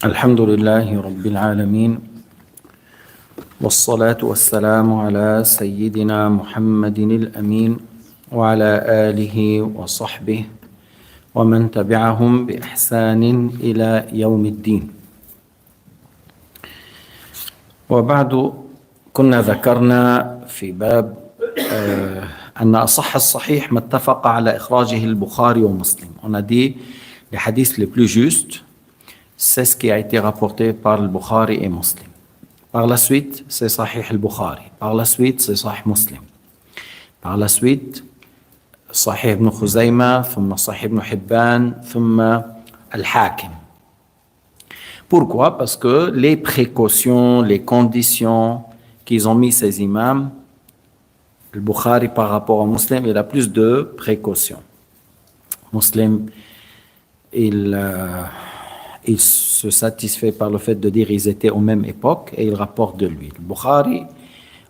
الحمد لله رب العالمين والصلاة والسلام على سيدنا محمد الأمين وعلى آله وصحبه ومن تبعهم بإحسان إلى يوم الدين. وبعد كنا ذكرنا في باب أن أصح الصحيح ما اتفق على إخراجه البخاري ومسلم. On a dit les hadiths les plus justes, c'est ce qui a été rapporté par le Bukhari et Muslim. Par la suite, c'est Sahih al-Bukhari. Par la suite, c'est Sahih Muslim. Par la suite, Sahih ibn Khuzayma, ثم Sahih ibn Hibban, ثم al-Hakim. Pourquoi? Parce que les précautions, les conditions qu'ils ont mis ces imams, le Bukhari par rapport au Muslim, il a plus de précautions. Muslim, il se satisfait par le fait de dire qu'ils étaient aux mêmes époques et il rapporte de lui. Le Bukhari,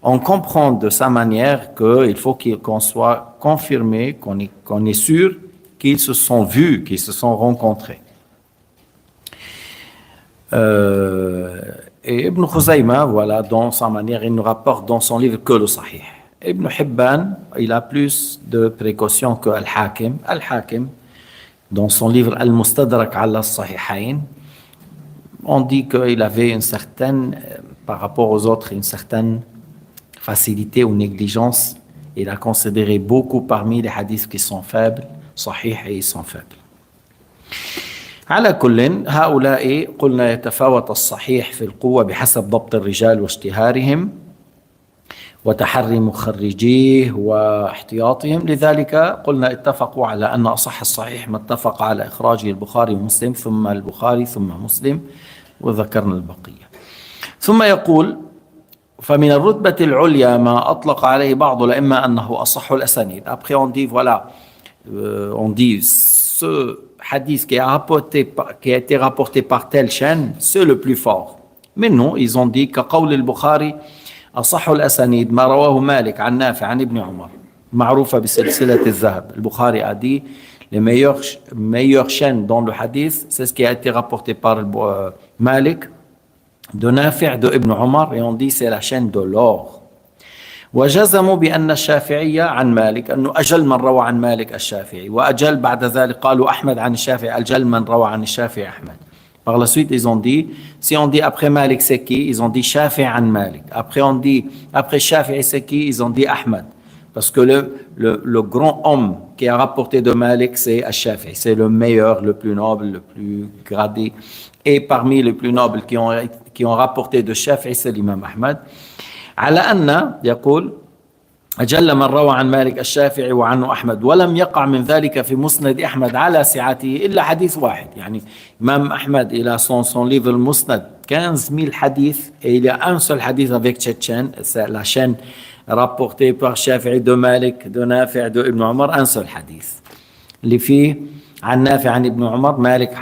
on comprend de sa manière qu'il faut qu'on soit confirmé, qu'on est sûr qu'ils se sont vus, qu'ils se sont rencontrés. Et Ibn Khuzayma, voilà, dans sa manière, il nous rapporte dans son livre que le Sahih. Ibn Hibban, il a plus de précautions que Al-Hakim. Al-Hakim, dans son livre Al-Mustadrak ala Sahihayn, on dit qu'il avait une certaine, par rapport aux autres, une certaine facilité ou négligence. Il a considéré beaucoup parmi les hadiths qui sont faibles, sahih et ils sont faibles. على كل هؤلاء قلنا يتفاوت الصحيح في القوة بحسب ضبط الرجال واشتهارهم وتحري مخرجيه واحتياطهم. لذلك قلنا اتفقوا على أن أصح الصحيح ما اتفق على إخراجه البخاري ومسلم ثم البخاري ثم مسلم وذكرنا البقية. ثم يقول فمن الرتبة العليا ما أطلق عليه بعض الأئمة أنه أصح الأسانيد. Après on dit voilà, on dit ce hadith qui a été rapporté par telle chaîne, c'est le plus fort. Mais non, ils ont dit كقول البخاري أصح الأسانيد ما رواه مالك عن نافع عن ابن عمر معروفة بسلسلة الذهب. Le Bukhari a dit les meilleures chaînes dans le hadith, c'est ce qui a été rapporté par Malik de Nafi' de Ibn Omar et on dit c'est la chaîne de l'or. وجزموا بأن الشافعية عن مالك أنه أجل من روى عن مالك الشافعي وأجل بعد ذلك قالوا أحمد عن الشافعي أجل من روى عن الشافعي أحمد. Par la suite, ils ont dit, si on dit après Malik c'est qui, ils ont dit Shafi'i an Malik. Après on dit, après Shafi'i c'est qui, ils ont dit Ahmad. Parce que le grand homme qui a rapporté de Malik, c'est Al-Shafi'i. C'est le meilleur, le plus noble, le plus gradé. Et parmi les plus nobles qui ont rapporté de Shafi'i, c'est l'imam Ahmad. على أن يقول أجل من روى عن مالك الشافعي وعنه أحمد ولم يقع من ذلك في مسند أحمد على سعته إلا حديث واحد. يعني إمام أحمد il a son livre المسند 15 000 hadiths et il y a un seul hadith avec cette chaîne, c'est la chaîne rapportée par Shafi'i de Malik de Nafi' de Ibn Omar, un seul hadith اللي فيه عن نافع عن ابن عمر مالك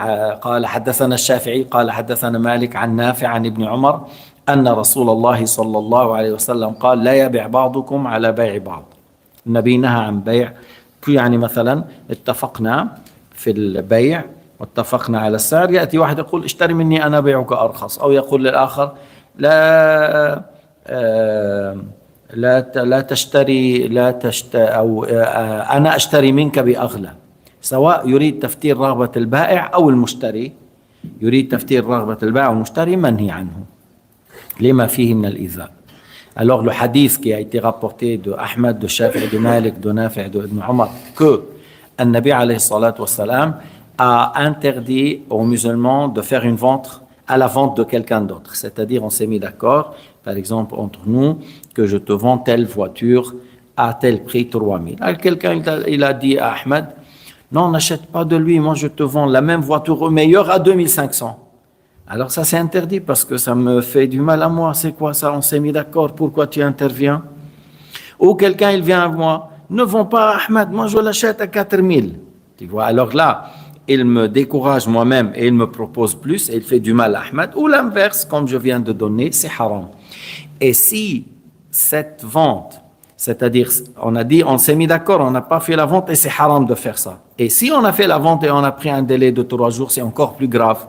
قال حدثنا الشافعي قال حدثنا مالك عن نافع عن ابن عمر أن رسول الله صلى الله عليه وسلم قال لا يبيع بعضكم على بيع بعض. النبي نهى عن بيع، يعني مثلا اتفقنا في البيع واتفقنا على السعر، يأتي واحد يقول اشتري مني أنا بيعك أرخص، أو يقول للآخر لا تشتري أو أنا أشتري منك بأغلى. سواء يريد تفتير رغبة البائع أو المشتري، يريد تفتير رغبة البائع والمشتري منهي عنه لما فيه من الإيذاء. Alors le hadith qui a été rapporté de Ahmad, de Shafi'i, de Malik, de Nafi', de Ibn Omar, que An-Nabi alayhi salatu wassalam a interdit aux musulmans de faire une vente à la vente de quelqu'un d'autre. C'est-à-dire on s'est mis d'accord, par exemple entre nous, que je te vends telle voiture à tel prix 3000. Alors quelqu'un il a dit à Ahmad, non n'achète pas de lui, moi je te vends la même voiture au meilleur à 2500. Alors ça c'est interdit parce que ça me fait du mal à moi. C'est quoi ça? On s'est mis d'accord, pourquoi tu interviens? Ou quelqu'un il vient à moi, ne vends pas Ahmed, moi je l'achète à 4000. Tu vois, alors là, il me décourage moi-même et il me propose plus et il fait du mal à Ahmed. Ou l'inverse, comme je viens de donner, c'est haram. Et si cette vente, c'est-à-dire on a dit, on s'est mis d'accord, on n'a pas fait la vente et c'est haram de faire ça. Et si on a fait la vente et on a pris un délai de 3 jours, c'est encore plus grave.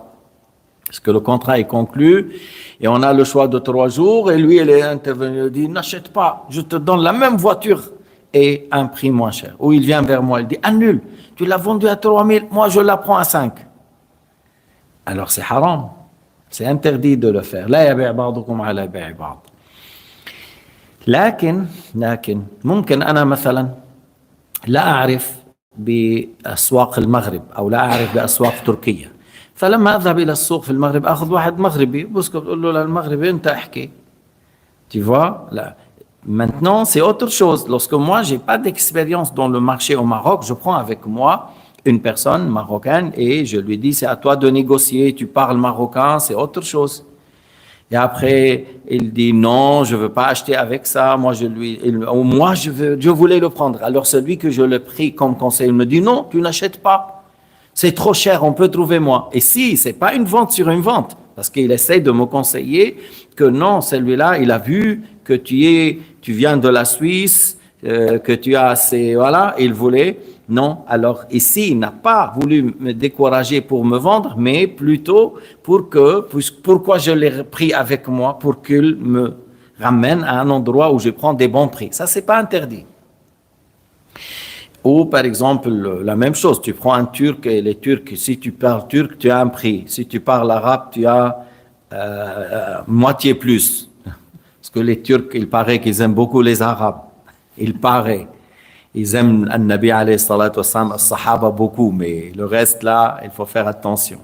Parce que le contrat est conclu et on a le choix de 3 jours et lui, il est intervenu, il dit, n'achète pas, je te donne la même voiture et un prix moins cher. Ou il vient vers moi, il dit, annule, tu l'as vendu à 3 000, moi je la prends à 5. Alors c'est haram, c'est interdit de le faire. لا يبيع بعضكم على بيع بعض. لكن ممكن أنا مثلا لا أعرف بأسواق المغرب أو لا أعرف بأسواق تركيا، فلما أذهب إلى السوق في المغرب أخذ واحد مغربي بسكت بقول له للمغربي أنت احكي. Tu vois, là. Maintenant, c'est autre chose. Lorsque moi, j'ai pas d'expérience dans le marché au Maroc, je prends avec moi une personne marocaine et je lui dis, c'est à toi de négocier, tu parles marocain, c'est autre chose. Et après, il dit, non, je veux pas acheter avec ça, moi, je voulais le prendre. Alors, celui que je le pris comme conseil, il me dit, non, tu n'achètes pas. C'est trop cher, on peut trouver moins. Et si, c'est pas une vente sur une vente, parce qu'il essaie de me conseiller que non, celui-là, il a vu que tu viens de la Suisse, que tu as assez, voilà, il voulait. Non, alors ici, il n'a pas voulu me décourager pour me vendre, mais plutôt pourquoi je l'ai pris avec moi, pour qu'il me ramène à un endroit où je prends des bons prix. Ça, c'est pas interdit. Ou par exemple, la même chose, tu prends un Turc et les Turcs, si tu parles turc, tu as un prix. Si tu parles arabe, tu as moitié plus. Parce que les Turcs, il paraît qu'ils aiment beaucoup les Arabes. Il paraît. Ils aiment le Nabi alayhi salatu wassalam, les Sahaba beaucoup, mais le reste là, il faut faire attention.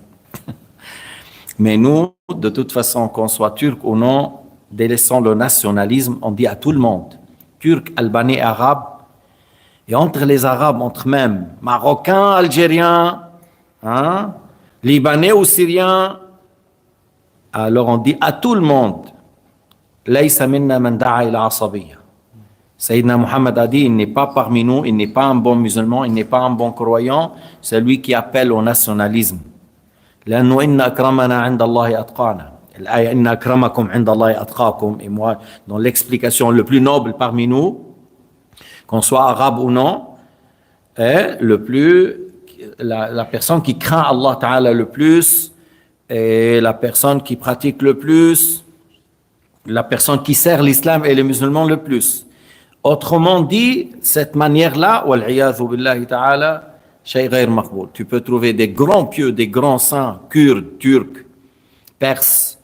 Mais nous, de toute façon, qu'on soit turc ou non, délaissons le nationalisme, on dit à tout le monde, turc, albanais, arabe, et entre les Arabes, entre même Marocains, Algériens, hein, Libanais ou Syriens, alors on dit à tout le monde, ليس منا من دعا إلى عصبية. Sayyidina Muhammad a dit, il n'est pas parmi nous, il n'est pas un bon musulman, il n'est pas un bon croyant, c'est lui qui appelle au nationalisme. لأنه إن أكرمنا عند الله أتقانا. الآية إن أكرمكم عند الله أتقاكم. Et moi, dans l'explication le plus noble parmi nous, qu'on soit arabe ou non, est la personne qui craint Allah Ta'ala le plus, et la personne qui pratique le plus, la personne qui sert l'islam et les musulmans le plus. Autrement dit, cette manière-là, wal'iyadhu billahi ta'ala, shay ghayr maqboul. Tu peux trouver des grands pieux, des grands saints, kurdes, turcs, perses,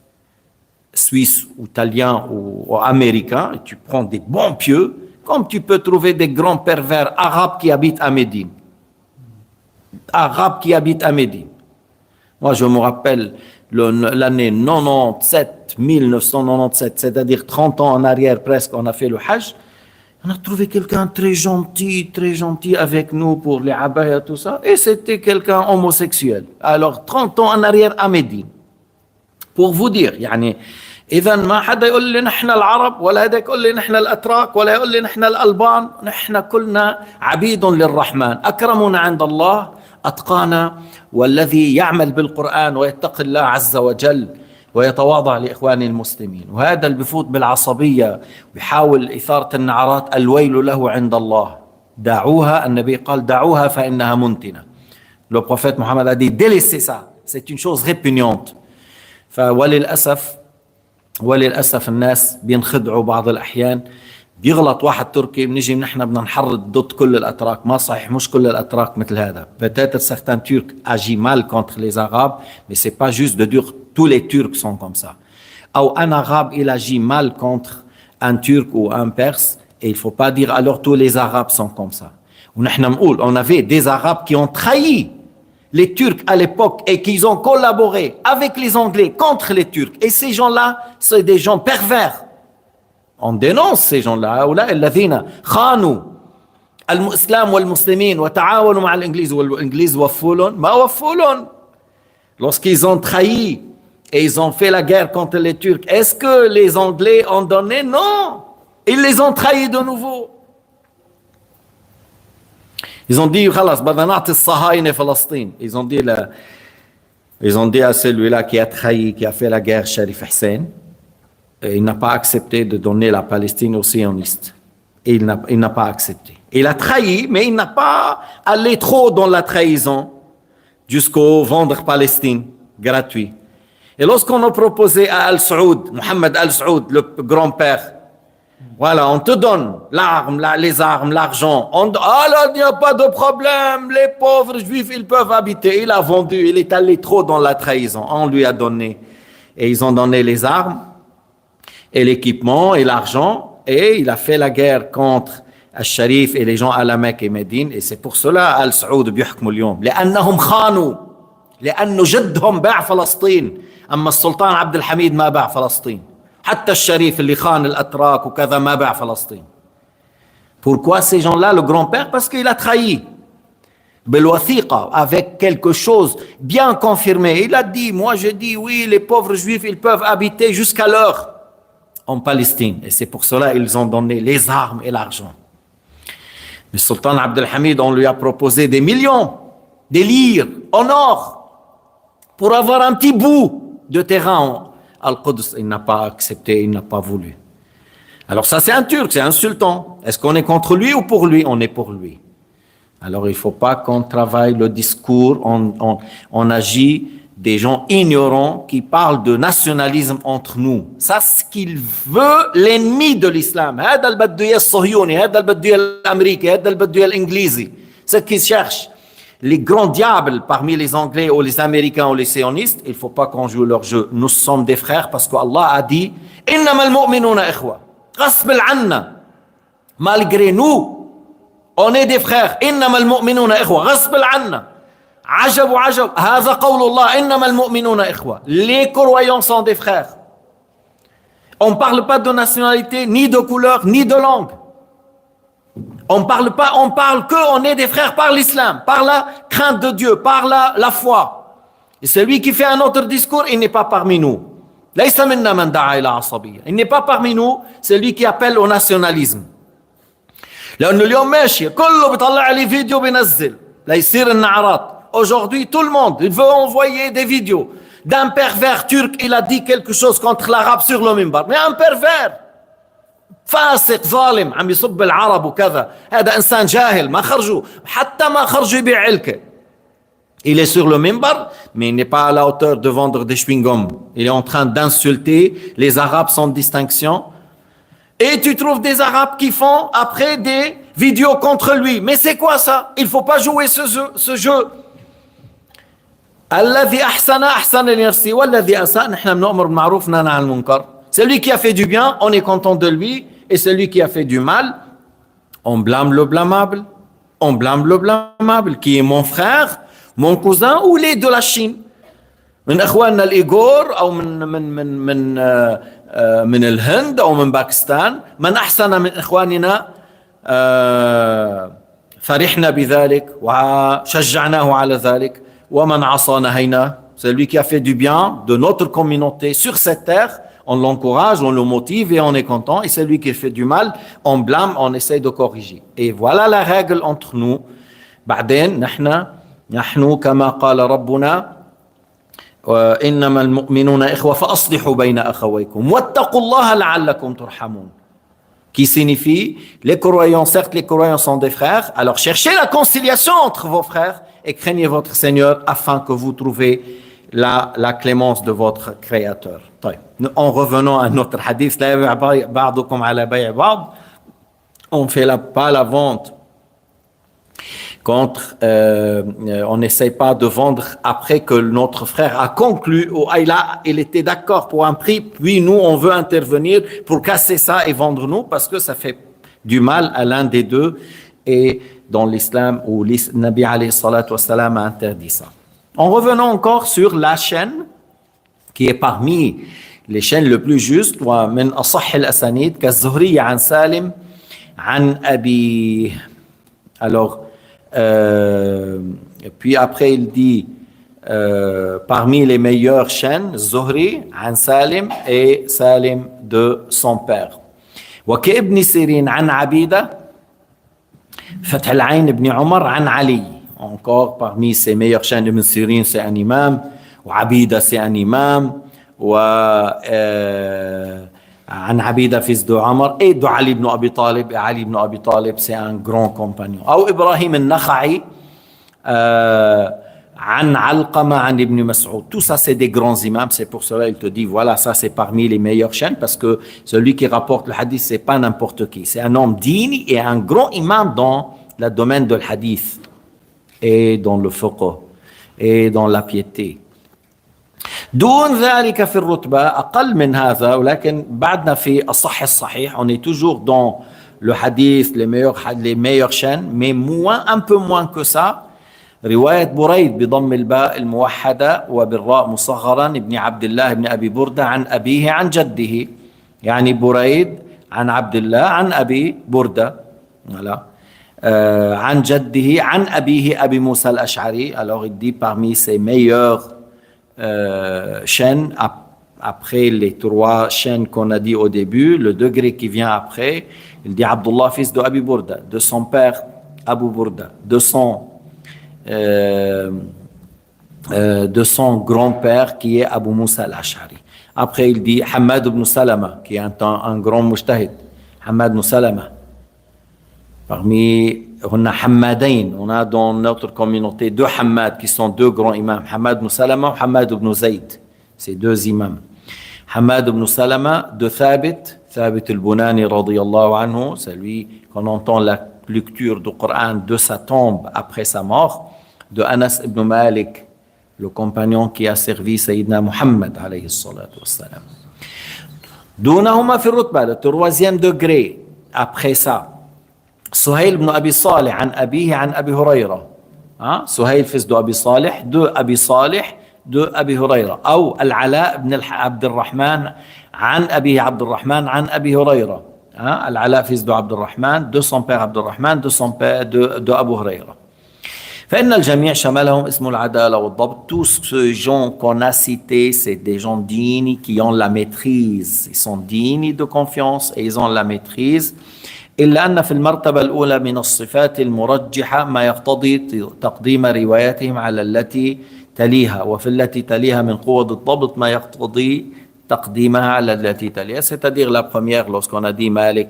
suisses, ou italiens ou américains, et tu prends des bons pieux, comme tu peux trouver des grands pervers arabes qui habitent à Médine. Arabes qui habitent à Médine. Moi, je me rappelle l'année 1997, c'est-à-dire 30 ans en arrière presque, on a fait le Hajj. On a trouvé quelqu'un très gentil avec nous pour les abaya, tout ça. Et c'était quelqu'un homosexuel. Alors, 30 ans en arrière à Médine. Pour vous dire, يعني إذا ما حدا يقول لي نحن العرب ولا هذا يقول لي نحن الأتراك ولا يقول لي نحن الألبان، نحن كلنا عبيد للرحمن، أكرمنا عند الله أتقانا، والذي يعمل بالقرآن ويتقي الله عز وجل ويتواضع لإخوان المسلمين. وهذا اللي بفوت بالعصبية ويحاول إثارة النعرات، الويل له عند الله. دعوها، النبي قال دعوها فإنها منتنة. Le prophète Mohammed a dit délaissez ça, c'est une chose répugnante. وللأسف الناس بينخدعوا بعض الأحيان. بيغلط واحد تركي، بنيجي نحن بدنا نحرض ضد كل الأتراك. ما صحيح، مش كل الأتراك مثل هذا. Peut-être certains Turcs agissent mal contre les Arabes, mais c'est pas juste de dire tous les Turcs sont comme ça. Ou un Arabe, il agit mal contre un Turc ou un Perse, et il faut pas dire alors tous les Arabes sont comme ça. On avait des Arabes qui ont trahi les Turcs à l'époque et qui ont collaboré avec les Anglais contre les Turcs. Et ces gens-là, c'est des gens pervers. On dénonce ces gens-là. هؤلاء الذين خانوا الإسلام والمسلمين وتعاونوا مع الإنجليز والإنجليز وفوا لهم ما وفوا لهم. Lorsqu'ils ont trahi et ils ont fait la guerre contre les Turcs, est-ce que les Anglais ont donné? Non, ils les ont trahis de nouveau. Ils ont dit خلاص بدنا نعطي الصهاينة فلسطين. Ils ont dit à celui-là qui a trahi, qui a fait la guerre, Sharif Hussein, il n'a pas accepté de donner la Palestine aux sionistes. Et il n'a pas accepté. Il a trahi, mais il n'a pas allé trop dans la trahison jusqu'au vendre Palestine gratuit. Et lorsqu'on a proposé à Al-Saoud, Mohammed Al-Saoud, le grand-père, voilà, on te donne les armes, l'argent. Ah là, il n'y a pas de problème, les pauvres juifs, ils peuvent habiter. Il a vendu, il est allé trop dans la trahison. On lui a donné. Et ils ont donné les armes, et l'équipement, et l'argent. Et il a fait la guerre contre Al-Sharif et les gens à la Mecque et Médine. Et c'est pour cela Al-Saoud بيحكموا اليوم. لأنهم خانوا. لأنه جدهم باع فلسطين. أما السلطان عبد الحميد ما باع فلسطين. حتى الشريف اللي خان الأتراك وكذا ما باع فلسطين. Pourquoi ces gens-là, le grand-père? Parce qu'il a trahi. بالوثيقة, avec quelque chose bien confirmé. Il a dit, moi je dis, oui, les pauvres juifs, ils peuvent habiter jusqu'à l'heure en Palestine. Et c'est pour cela qu'ils ont donné les armes et l'argent. Le sultan Abdelhamid, on lui a proposé des millions, des lires en or, pour avoir un petit bout de terrain. Al-Quds, il n'a pas accepté, il n'a pas voulu. Alors ça, c'est un Turc, c'est un sultan. Est-ce qu'on est contre lui ou pour lui? On est pour lui. Alors il ne faut pas qu'on travaille le discours, on agit des gens ignorants qui parlent de nationalisme entre nous. Ça, c'est ce qu'il veut l'ennemi de l'islam. هذا اللي بده اياه الصهيوني, هذا اللي بده اياه الامريكي, هذا اللي بده اياه الانجليزي. Ce qu'ils cherchent. Les grands diables parmi les Anglais ou les Américains ou les sionistes, il ne faut pas qu'on joue leur jeu. Nous sommes des frères parce qu'Allah a dit إنما المؤمنون إخوة. غصب عنا. Malgré nous, on est des frères. إنما المؤمنون إخوة. غصب عنا. عجب وعجب. هذا قول الله. إنما المؤمنون إخوة. Les croyants sont des frères. On ne parle pas de nationalité, ni de couleur, ni de langue. On parle pas, on parle qu'on est des frères par l'islam, par la crainte de Dieu, par la foi. Et celui qui fait un autre discours, il n'est pas parmi nous. ليس منا من دعا إلى عصبية. Il n'est pas parmi nous, celui qui appelle au nationalisme. لأنه اليوم ماشي كله بيطلع لي فيديو بينزل ليصير النعرات. Aujourd'hui, tout le monde, il veut envoyer des vidéos d'un pervers turc. Il a dit quelque chose contre l'arabe sur le minbar. Mais un pervers. فاسق ظالم عم يصب العرب وكذا. هذا إنسان جاهل ما خرجوا حتى ما خرجوا يبيع علكة. Il est sur le minbar, mais il n'est pas à la hauteur de vendre des chewing-gums. Il est en train d'insulter les Arabes sans distinction. Et tu trouves des Arabes qui font après des vidéos contre lui. Mais c'est quoi ça? Il ne faut pas jouer ce jeu. الذي أحسن أحسن لنفسه والذي أساء نحن بنأمر بالمعروف وننهى عن المنكر. Celui qui a fait du bien, on est content de lui. Et celui qui a fait du mal, on blâme le blâmable. On blâme le blâmable, qui est mon frère, mon cousin ou les de la Chine. من إخواننا الإيغور أو من الهند أو من باكستان. من أحسن من إخواننا فرحنا بذلك وشجعناه على ذلك ومن عصى نهينا. Celui qui a fait du bien de notre communauté sur cette terre, on l'encourage, on le motive et on est content. Et celui qui fait du mal, on blâme, on essaie de corriger. Et voilà la règle entre nous. بعدين نحن كما قال ربنا إنما المؤمنون إخوة فأصلحوا بين أخويكم واتقوا الله لعلكم ترحمون. Qui signifie, les croyants, certes les croyants sont des frères, alors cherchez la conciliation entre vos frères et craignez votre Seigneur afin que vous trouviez la clémence de votre Créateur. En revenant à notre hadith, on ne fait pas la vente contre, on n'essaie pas de vendre après que notre frère a conclu, ou il était d'accord pour un prix, puis nous on veut intervenir pour casser ça et vendre nous, parce que ça fait du mal à l'un des deux, et dans l'islam où le Nabi alayhi salatu wassalam a interdit ça. En revenant encore sur la chaîne, qui est parmi les chaînes les plus justes, ومن أصح الأسانيد كالزهري عن سالم عن أبي. Alors, puis après il dit parmi les meilleures chaînes, Zuhri عن سالم et Salim de son père. وكابن سيرين عن عبيدة فتح العين ابن عمر عن علي. Encore parmi ces meilleures chaînes, Ibn Sirin c'est un imam, ou Abida c'est un imam, ou عن عبيدة fils de Omar, et de Ali ibn Abi Talib. Et Ali ibn Abi Talib c'est un grand compagnon. أو إبراهيم النخعي عن علقمة عن ابن مسعود. Tout ça, c'est des grands imams. C'est pour cela qu'il te dit, voilà, ça, c'est parmi les meilleures chaînes parce que celui qui rapporte le hadith, c'est pas n'importe qui. C'est un homme digne et un grand imam dans le domaine de le hadith et dans le fiqh et dans la piété. دون ذلك في الرتبة أقل من هذا ولكن بعدنا في الصحيح الصحيح. On est toujours dans le hadith, les meilleures chaînes, mais moins, un peu moins que ça. رواية بريد بضم الباء الموحدة وبالراء مصغرا ابن عبد الله بن أبي بردة عن أبيه عن جده. يعني بريد عن عبد الله عن أبي بردة عن جده عن أبيه أبي موسى الأشعري. Alors il dit parmi ses meilleures chaînes après les trois chaînes qu'on a dit au début, le degré qui vient après, il dit Abdullah fils de Abi Burda, de son père Abu Burda, de son grand-père qui est Abu Musa al-Ash'ari. Après il dit Hamad ibn Salama qui est un grand mujtahid, Hamad ibn Salama. Parmi on a Hammadain, on a dans notre communauté deux Hammad qui sont deux grands imams, Hamad ibn Salama ou Hamad ibn Zayd. C'est deux imams. Hamad ibn Salama de Thabit al-Bunani radiyallahu anhu, c'est lui qu'on entend la lecture du Coran de sa tombe après sa mort, de Anas ibn Malik, le compagnon qui a servi Sayyidina Muhammad alayhi salatu wassalam. Dunahuma fi rutba, le troisième degré après ça. Suhail ibn Abi Salih an abihi an Abi Hurayra. Suhail fils de Abi Salih, de Abi Salih, de Abi Hurayra. Ou Al-Ala ibn Abdurrahman an Abi Abdurrahman an Abi Hurayra. Al-Ala fils de Abdurrahman, de son père Abdurrahman, de son père de Abu Hurayra. فإن الجميع شملهم اسم العدالة والضبط. Tous ces gens qu'on a cités, c'est des gens dignes qui ont la maîtrise. Ils sont dignes de confiance et ils ont la maîtrise. إلا أن في المرتبة الأولى من الصفات المرجحة ما يقتضي تقديم رواياتهم على التي تليها وفي التي تليها من قوة الضبط ما يقتضي تقديمها على التي تليها. C'est-à-dire la première, lorsqu'on a dit Malik,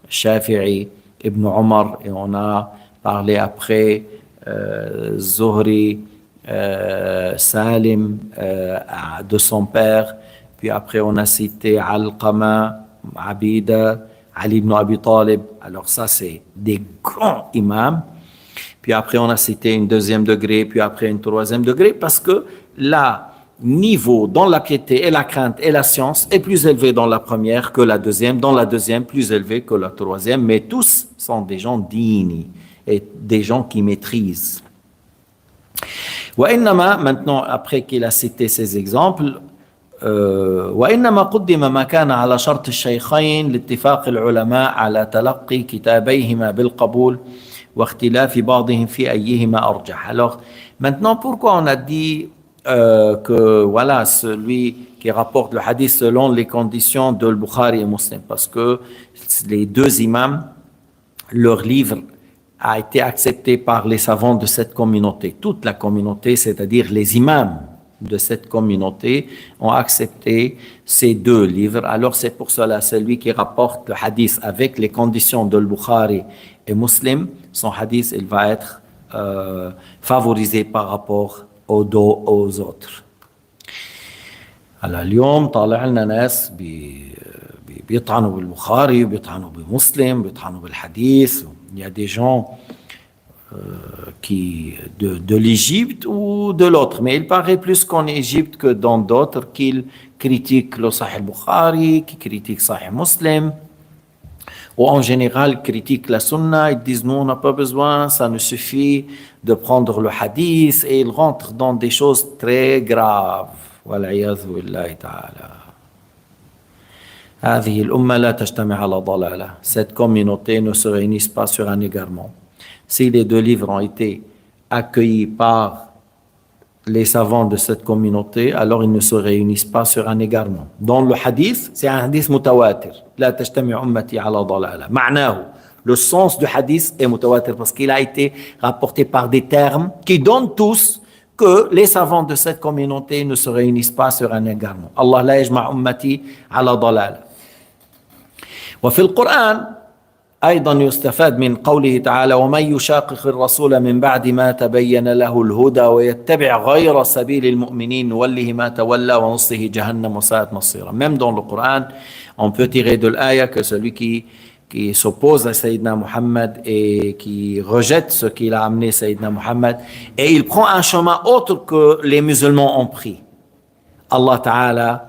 Shafi'i, Ibn Omar, et on a parlé après Zuhri, Salim, de son père, puis après on a cité Alqama, Abida, Ali ibn Abi Talib. Alors ça c'est des grands imams. Puis après on a cité une deuxième degré, puis après une troisième degré, parce que là, niveau dans la piété et la crainte et la science est plus élevé dans la première que la deuxième, dans la deuxième plus élevé que la troisième, mais tous sont des gens dignes et des gens qui maîtrisent. وإنما, maintenant après qu'il a cité ces exemples, وإنما قدم ما كان على شرط الشيخين لاتفاق العلماء على تلقي كتابيهما بالقبول واختلاف بعضهم في أيهما أرجح. Alors maintenant pourquoi on a dit que voilà celui qui rapporte le hadith selon les conditions de Bukhari et Muslim, parce que les deux imams, leur livre a été accepté par les savants de cette communauté. Toute la communauté, c'est-à-dire les imams de cette communauté, ont accepté ces deux livres. Alors c'est pour cela, celui qui rapporte le hadith avec les conditions de Bukhari et Muslim, son hadith, il va être favorisé par rapport aux autres. على اليوم طالع لنا ناس بيطعنوا بالبخاري بيطعنوا بمسلم بيطعنوا بالحديث. Il y a des gens qui de l'Égypte ou de l'autre, mais il paraît plus qu'en Égypte que dans d'autres qu'ils critiquent le Sahih Bukhari, qui critiquent Sahih Muslim, ou en général critiquent la Sunna. Ils disent non, on n'a pas besoin, ça ne suffit de prendre le hadith, et ils rentrent dans des choses très graves. والعياذ بالله تعالى. هذه الأمة لا تجتمع على ضلالة. Cette communauté ne se réunit pas sur un égarement. Si les deux livres ont été accueillis par les savants de cette communauté, alors ils ne se réunissent pas sur un égarement. Dans le hadith, c'est un hadith mutawatir. لا تجتمع أمتي على ضلالة. معناه, le sens du hadith est mutawatir parce qu'il a été rapporté par des termes qui donnent tous que les savants de cette communauté ne se réunissent pas sur un égarement. Allah la yajma' ummati ala dalala. وفي القرآن أيضا يستفاد من قوله تعالى ومن يشاقق الرسول من بعد ما تبين له الهدى ويتبع غير سبيل المؤمنين نوله ما تولى ونصله جهنم وساءت مصيرا. Même dans le Coran, on peut tirer de l'ayah que celui qui s'oppose à Sayyidina Muhammad et qui rejette ce qu'il a amené Sayyidina Muhammad et il prend un chemin autre que les musulmans ont pris, Allah Ta'ala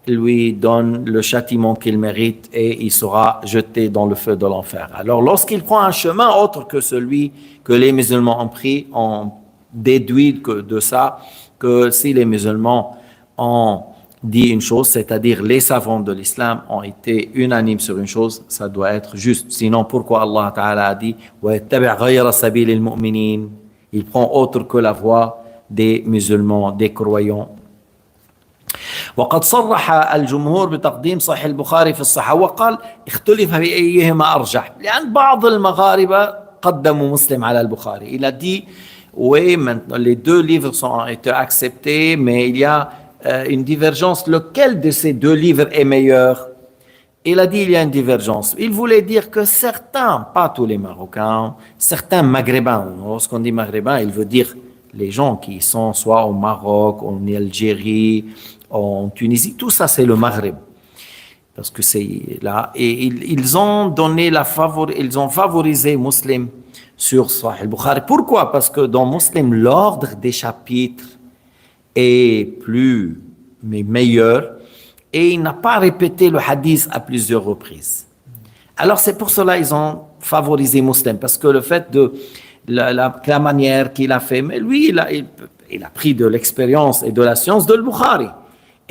lui donne le châtiment qu'il mérite et il sera jeté dans le feu de l'enfer. Alors lorsqu'il prend un chemin autre que celui que les musulmans ont pris, on déduit de ça que si les musulmans ont dit une chose, c'est-à-dire les savants de l'islam ont été unanimes sur une chose, ça doit être juste. Sinon, pourquoi Allah Ta'ala a dit وَيَتَّبِعْ غَيْرَ سَبِيلِ الْمُؤْمِنِينَ, il prend autre que la voie des musulmans, des croyants. وقد صرح الجمهور بتقديم صحيح البخاري في الصحة وقال اختلف في أيهما أرجح لأن بعض المغاربة قدموا مسلم على البخاري. Il a dit oui, les deux livres ont été acceptés, mais il y a une divergence. Lequel de ces deux livres est meilleur? Il a dit il y a une divergence. Il voulait dire que certains, pas tous les Marocains, certains Maghrébins, lorsqu'on dit Maghrébins, il veut dire les gens qui sont soit au Maroc, en Algérie, en Tunisie, tout ça c'est le Maghreb. Parce que c'est là. Et ils ont donné ils ont favorisé Muslim sur Sahih al-Bukhari. Pourquoi? Parce que dans Muslim, l'ordre des chapitres est meilleur et il n'a pas répété le hadith à plusieurs reprises. Alors c'est pour cela qu'ils ont favorisé Muslim, parce que le fait de la manière qu'il a fait, mais lui il a pris de l'expérience et de la science de al-Bukhari.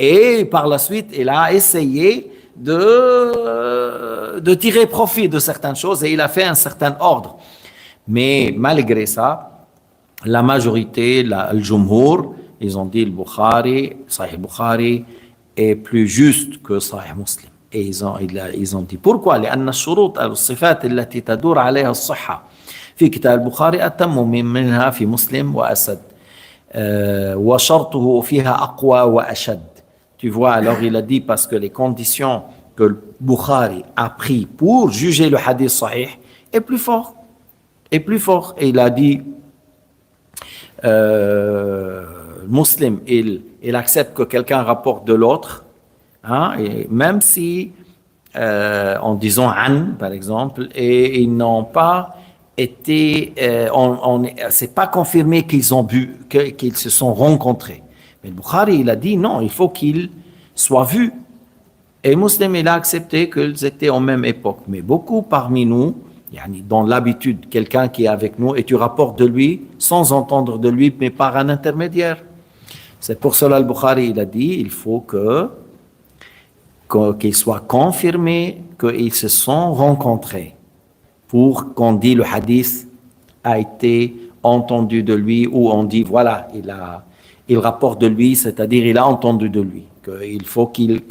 Et par la suite, il a essayé de tirer profit de certaines choses et il a fait un certain ordre. Mais malgré ça, la majorité, le Jumhur, ils ont dit le Bukhari, Sahih Bukhari est plus juste que Sahih Muslim. Et ils ont dit pourquoi? لأن الشروط أو الصفات التي تدور عليها الصحة في كتاب البخاري أتم منها في مسلم وأسد وشرطه فيها أقوى وأشد. Tu vois, alors il a dit parce que les conditions que le Bukhari a pris pour juger le hadith sahih est plus fort. Et il a dit, Muslim, il accepte que quelqu'un rapporte de l'autre, hein, et même si, en disant an, par exemple, et ils n'ont pas été, c'est pas confirmé qu'ils ont bu, qu'ils se sont rencontrés. Mais le Bukhari, il a dit non, il faut qu'ils soient vus. Et Muslim, il a accepté qu'ils étaient en même époque. Mais beaucoup parmi nous, dans l'habitude, quelqu'un qui est avec nous et tu rapportes de lui sans entendre de lui, mais par un intermédiaire. C'est pour cela le Bukhari, il a dit, il faut qu'il soit confirmé qu'ils se sont rencontrés pour qu'on dise le hadith a été entendu de lui ou on dit voilà, il rapporte de lui, c'est-à-dire il a entendu de lui. Il faut qu'il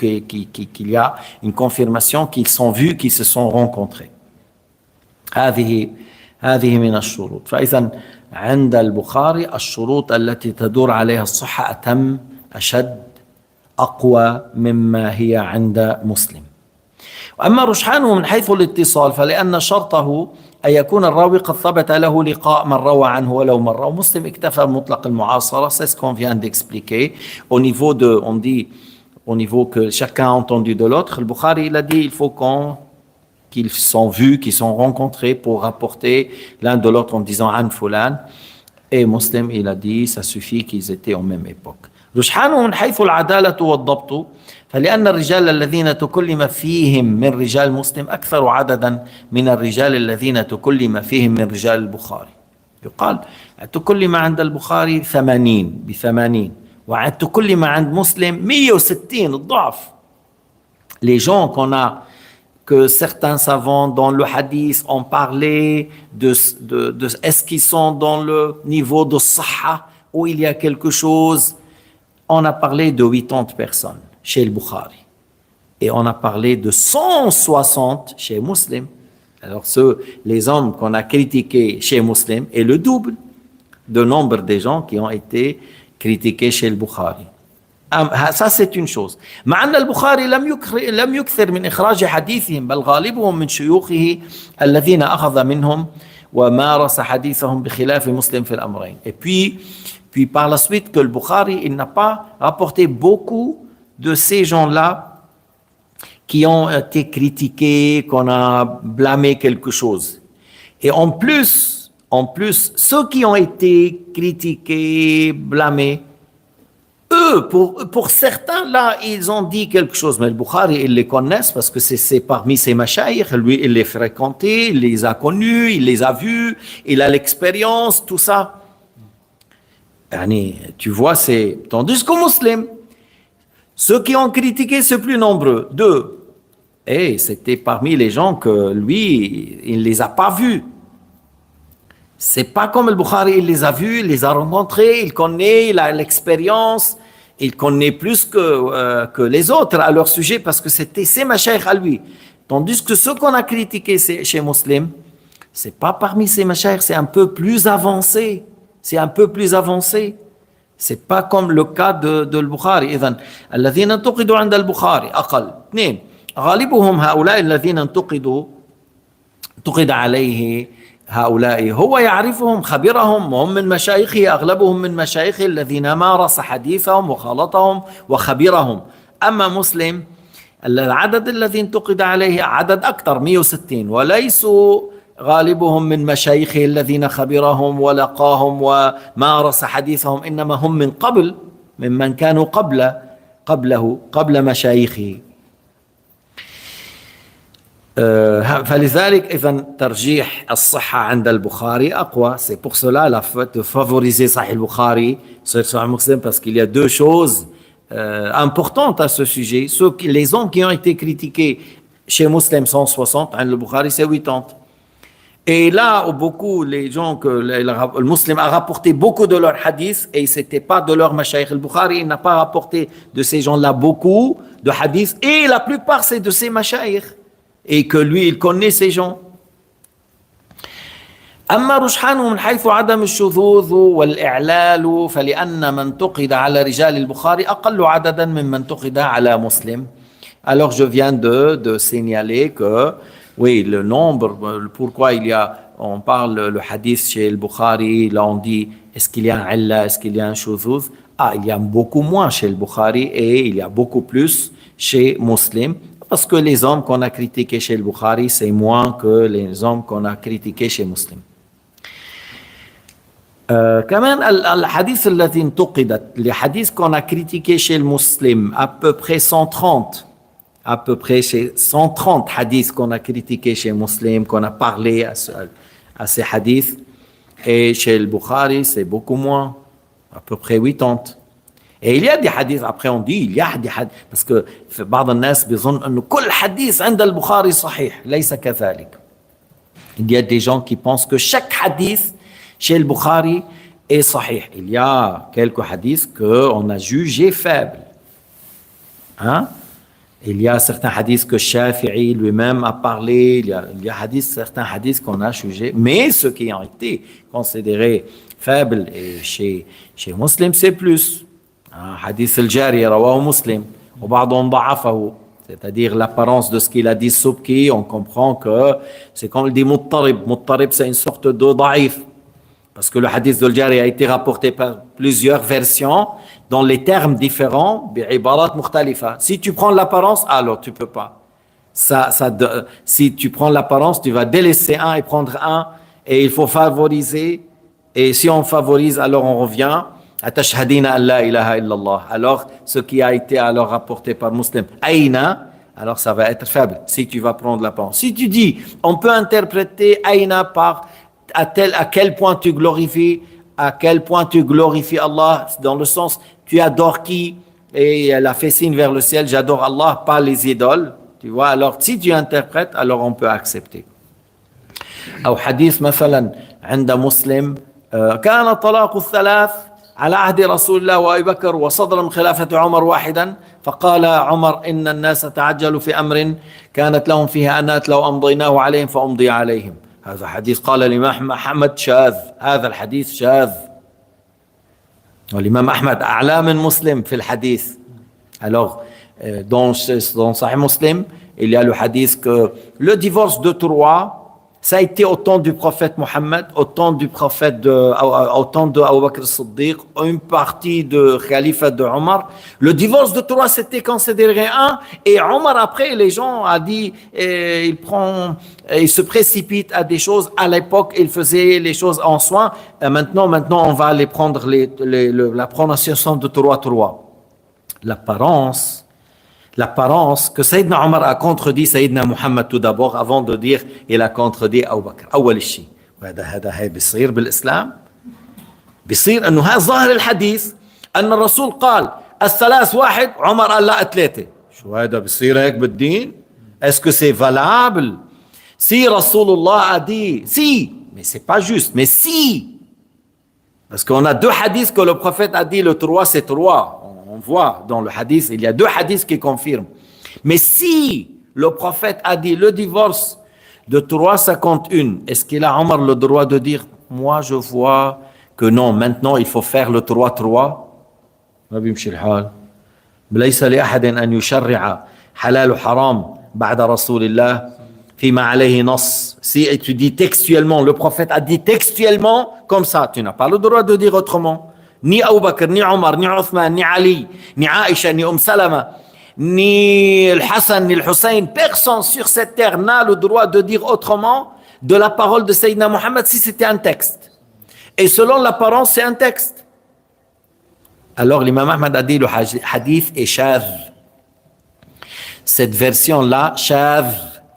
y a une confirmation qu'ils sont vus, qu'ils se sont rencontrés. هذه من الشروط. فإذا عند البخاري الشروط التي تدور عليها الصحة أتم أشد أقوى مما هي عند مسلم. وأما رجحانه من حيث الاتصال فلأن شرطه أن يكون الراوي قد ثبت له لقاء من روى عنه ولو مرة. ومسلم اكتفى بمطلق المعاصرة. C'est ce qu'on vient d'expliquer. Au niveau que chacun a entendu de l'autre, le Bukhari il a dit il faut qu'ils sont vus, qu'ils sont rencontrés pour rapporter l'un de l'autre en disant an fulan. Et Muslim il a dit ça suffit qu'ils étaient en même époque. رجحانه من حيث العدالة والضبط فلأن الرجال الذين تكلم فيهم من رجال مسلم أكثر عددا من الرجال الذين تكلم فيهم من رجال البخاري. يقال تكلم عند البخاري 80 وتكلم عند مسلم 160 الضعف. Les gens que certains savants dans le hadith ont parlé de est-ce qu'ils sont dans le niveau de sahha où il y a quelque chose. On a parlé de 80 personnes chez le Bukhari et on a parlé de 160 chez Muslim. Alors les hommes qu'on a critiqués chez Muslim est le double de nombre des gens qui ont été critiqués chez le Bukhari. Ça c'est une chose. مع أن البخاري لم يكثر من إخراج حديثهم بل غالبهم من شيوخه الذين أخذ منهم ومارس حديثهم بخلاف مسلم في الأمرين. Et puis par la suite que le Bukhari, il n'a pas rapporté beaucoup de ces gens-là qui ont été critiqués, qu'on a blâmé quelque chose. Et en plus, ceux qui ont été critiqués, blâmés, eux, pour certains, là, ils ont dit quelque chose. Mais le Bukhari, ils les connaissent parce que c'est parmi ses mashayikh. Lui, il les fréquentait, il les a connus, il les a vus, il a l'expérience, tout ça. Tu vois, c'est... Tandis qu'au musulman, ceux qui ont critiqué, c'est plus nombreux. 2. Et c'était parmi les gens que lui, il ne les a pas vus. C'est pas comme le Bukhari, il les a vus, il les a rencontrés, il connaît, il a l'expérience, il connaît plus que les autres à leur sujet parce que c'était ses mashayikh à lui. Tandis que ceux qu'on a critiqués chez Muslim, c'est pas parmi ses mashayikh, c'est un peu plus avancé. C'est pas comme le cas de البخاري. إذن الذين انتقدوا عند البخاري أقل. 2. غالبهم هؤلاء الذين انتقد عليه هؤلاء هو يعرفهم خبرهم وهم من مشايخه أغلبهم من مشايخه الذين مارس حديثهم وخالطهم وخبرهم. أما مسلم العدد الذي انتقد عليه عدد أكثر 160 وليسوا غالبهم من مشايخه الذين خبرهم ولقاهم ومارس حديثهم إنما هم من قبل ممن كانوا قبل مشايخه. فلذلك إذن ترجيح الصحة عند البخاري أقوى. C'est pour cela de favoriser Sahih al-Bukhari sur Sahih Muslim parce qu'il y a 2 choses importantes à ce sujet. Les hommes qui ont été critiqués chez Muslim 160, le Bukhari c'est 80. Et là où beaucoup les gens que le Muslim a rapporté beaucoup de leurs hadiths et c'était pas de leur mashayikh. Le Bukhari il n'a pas rapporté de ces gens-là beaucoup de hadiths et la plupart c'est de ses mashayikh. Et que lui, il connaît ces gens. أما رجحانه من حيث عدم الشذوذ والإعلال فلأن من انتقد على رجال البخاري أقل عددا ممن انتقد على مسلم. Alors je viens de signaler que oui, le nombre, pourquoi on parle le hadith chez le Bukhari, là on dit est-ce qu'il y a un illa, est-ce qu'il y a un shuzuz? Il y a beaucoup moins chez le Bukhari et il y a beaucoup plus chez Muslim. Parce que les hommes qu'on a critiqués chez le Bukhari, c'est moins que les hommes qu'on a critiqués chez Muslim. كمان الحديث الذي انتقدت les hadiths qu'on a critiqués chez le Muslim, à peu près 130 hadiths qu'on a critiqués chez Muslim, qu'on a parlé à ces hadiths, et chez le Bukhari, c'est beaucoup moins, à peu près 80. Et il y a des hadiths, après on dit, il y a des hadiths, parce que بعض الناس بيظن أنه كل حديث عند البخاري صحيح، ليس كذلك. Il y a des gens qui pensent que chaque hadith chez le Bukhari est sahih. Il y a quelques hadiths qu'on a jugés faibles. Il y a certains hadiths que Shafi'i lui-même a parlé, il y a certains hadiths qu'on a jugés, mais ceux qui ont été considérés faibles, et chez Muslim c'est plus. Hadith al-Jari, rawahu Muslim, وبعضهم ضعفه, c'est-à-dire l'apparence de ce qu'il a dit Subki, on comprend que c'est comme il dit Muttarib. Muttarib, c'est une sorte de daïf, parce que le hadith al-Jari a été rapporté par plusieurs versions, dans les termes différents, bi'ibarat mukhtalifa. Si tu prends l'apparence, alors tu peux pas. Si tu prends l'apparence, tu vas délaisser un et prendre un, et il faut favoriser, et si on favorise, alors on revient Atashhadina an la ilaha illallah. Alors, ce qui a été alors rapporté par Muslim, Aïna, alors ça va être faible, si tu vas prendre la parole. Si tu dis, on peut interpréter Aïna par à quel point tu glorifies Allah, dans le sens, tu adores qui, et elle a fait signe vers le ciel, j'adore Allah, pas les idoles, tu vois. Alors, si tu interprètes, alors on peut accepter. Ou hadith, مثلا, عند مسلم, كان الطلاق الثلاث على عهد رسول الله وأبي بكر وصدر من خلافة عمر واحدا فقال عمر إن الناس تعجلوا في أمر كانت لهم فيها أنات لو أمضيناه عليهم فأمضي عليهم. هذا حديث قال الإمام أحمد شاذ، هذا الحديث شاذ، والإمام أحمد أعلى من مسلم في الحديث، Alors, dans Sahih Muslim, il y a le hadith que le divorce de trois, ça a été au temps du prophète Mohammed, au temps du prophète au temps de Abu Bakr as-Siddiq, une partie de Khalifa de Omar. Le divorce de trois, c'était considéré un, et Omar après, les gens a dit, il se précipite à des choses. À l'époque, il faisait les choses en soin. Maintenant, on va les prendre la prononciation de trois. L'apparence que Sayyidina Omar a contredit Sayyidina Muhammad tout d'abord avant de dire il a contredit Abu Bakr. أول الشيء وهذا بيصير بالإسلام بيصير إنه هذا ظاهر الحديث أن الرسول قال الثلاث واحد عمر قال لا ثلاثة شو هذا بيصير هيك بالدين est-ce que c'est valable si Rasulullah a dit si mais c'est pas juste mais si parce qu'on a deux hadiths que le prophète a dit le trois c'est trois. On voit dans le hadith, il y a deux hadiths qui confirment. Mais si le prophète a dit le divorce de 351, est-ce qu'il a Omar le droit de dire moi je vois que non, maintenant il faut faire le 3-3 ما بيمشي الحال ليس لأحد أن يشرع حلال وحرام بعد رسول الله فيما عليه نص. Si tu dis textuellement, le prophète a dit textuellement comme ça, tu n'as pas le droit de dire autrement. Ni Abu Bakr, ni Omar, ni Othman, ni Ali, ni Aïcha, ni Salama, ni le Hassan, ni le Hussein, personne sur cette terre n'a le droit de dire autrement de la parole de Sayyidina Muhammad si c'était un texte. Et selon l'apparence, c'est un texte. Alors l'imam Ahmad a dit le hadith est shadh. Cette version-là, shadh,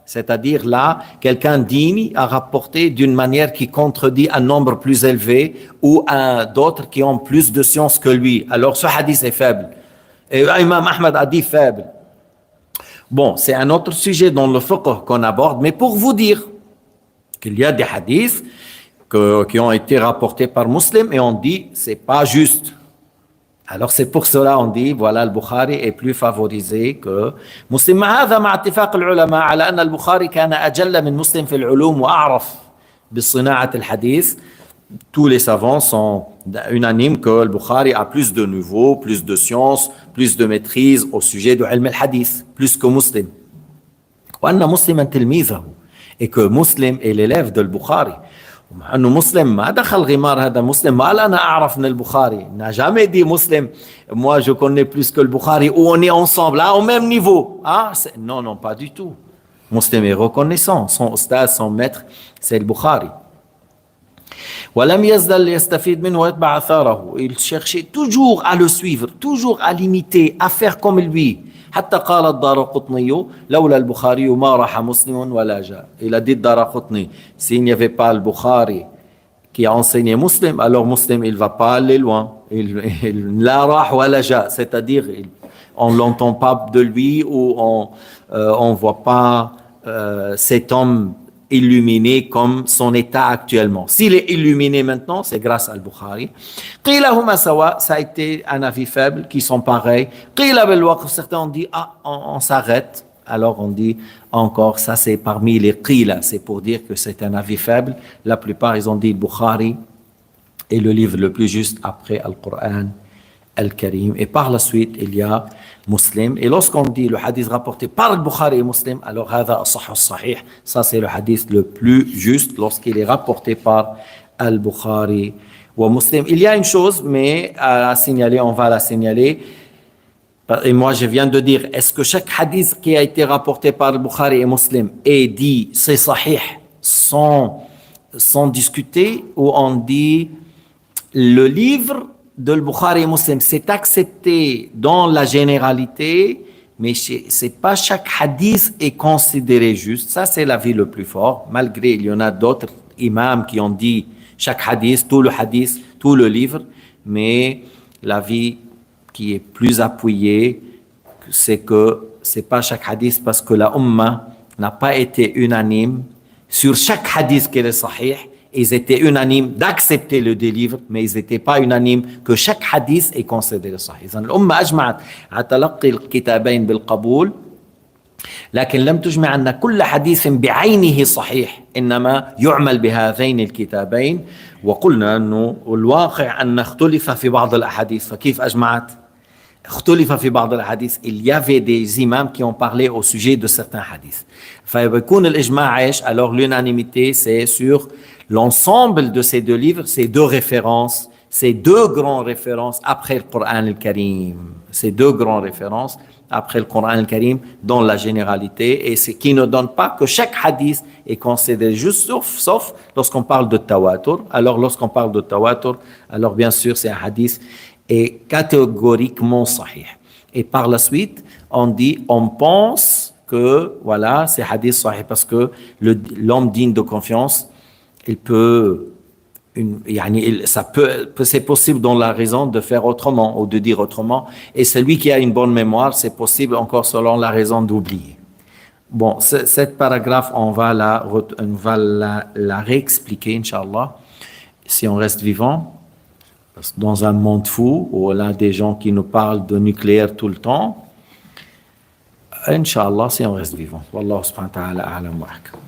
c'est-à-dire là, quelqu'un digne a rapporté d'une manière qui contredit un nombre plus élevé ou d'autres qui ont plus de science que lui. Alors ce hadith est faible. Et l'imam Ahmad a dit faible. Bon, c'est un autre sujet dans le fiqh qu'on aborde, mais pour vous dire qu'il y a des hadiths qui ont été rapportés par Muslim et on dit c'est pas juste. Alors c'est pour cela on dit voilà le Bukhari est plus favorisé que Muslim. هذا مع اتفاق العلماء على أن البخاري كان أجل من مسلم في العلوم وأعرف بصناعة الحديث. Tous les savants sont unanimes que le Bukhari a plus de niveau, plus de science, plus de maîtrise au sujet de ilm al-hadith, plus que Muslim. وأن مسلما تلميذه et que Muslim est l'élève de Bukhari. أنه مسلم ما دخل غمار هذا مسلم ما قال أنا أعرف من البخاري n'a jamais dit مسلم moi je connais plus que le Bukhari ou on est ensemble là au même niveau non pas du tout. Muslim est reconnaissant son ustaz son maître c'est le Bukhari. ولم يزل يستفيد منه ويتبع أثاره. Il cherchait toujours à le suivre toujours à l'imiter à faire comme lui. حتى قال الدارقطني لولا البخاري ما راح مسلم ولا جاء. Il a dit Daraqutni s'il n'y avait pas le Bukhari qui a enseigné Muslim alors Muslim il va pas aller loin. Il la rah wala ja, c'est-à-dire on l'entend pas de lui ou on voit pas cet homme illuminé comme son état actuellement. S'il est illuminé maintenant, c'est grâce à Bukhari. Qila huma sawa, ça a été un avis faible, qui sont pareils. Qila bil waqf, certains ont dit, on s'arrête. Alors on dit encore, ça c'est parmi les qila, c'est pour dire que c'est un avis faible. La plupart, ils ont dit Bukhari est le livre le plus juste après Al-Qur'an Al-Karim. Et par la suite, il y a Muslim. Et lorsqu'on dit le hadith rapporté par le Bukhari et Muslim, alors هذا أصح الصحيح. Ça c'est le hadith le plus juste lorsqu'il est rapporté par Al-Bukhari ou Muslim. Il y a une chose, mais à signaler, on va la signaler. Et moi, je viens de dire, est-ce que chaque hadith qui a été rapporté par le Bukhari et Muslim est dit c'est sahih sans discuter ou on dit le livre de Bukhari et Muslim, c'est accepté dans la généralité, mais c'est pas chaque hadith est considéré juste. Ça, c'est l'avis le plus fort. Malgré, il y en a d'autres imams qui ont dit chaque hadith, tout le livre, mais l'avis qui est plus appuyé, c'est que c'est pas chaque hadith parce que la Ummah n'a pas été unanime sur chaque hadith qui est sahih. Ils étaient unanimes d'accepter le délivre, mais ils n'étaient pas unanimes que chaque hadith est considéré sahih. الأمة أجمعت على تلقي الكتابين بالقبول، لكن لم تجمع أن كل حديث بعينه صحيح، إنما يعمل بهذين الكتابين. وقلنا أنه الواقع أن اختلف في بعض الأحاديث، فكيف أجمعت اختلف في بعض الحديث, il y avait des imams qui ont parlé au sujet de certains hadiths. فيكون الإجماع إيش? Alors l'unanimité c'est sur l'ensemble de ces deux livres, ces deux références, ces deux grandes références après le Coran al-Karim. Ces deux grandes références après le Coran al-Karim dans la généralité, et ce qui ne donne pas que chaque hadith est considéré juste, sauf lorsqu'on parle de tawatur. Alors lorsqu'on parle de tawatur, alors bien sûr c'est un hadith est catégoriquement sahih. Et par la suite, on dit, on pense que voilà, c'est hadith sahih parce que l'homme digne de confiance, il peut, c'est possible dans la raison de faire autrement ou de dire autrement. Et celui qui a une bonne mémoire, c'est possible encore selon la raison d'oublier. Bon, cette paragraphe, on va la réexpliquer, Inch'Allah, si on reste vivant. Parce que dans un monde fou, où on a des gens qui nous parlent de nucléaire tout le temps, Inch'Allah, si on reste vivant. Wallahu subhanahu wa ta'ala a'lam wa ahkam.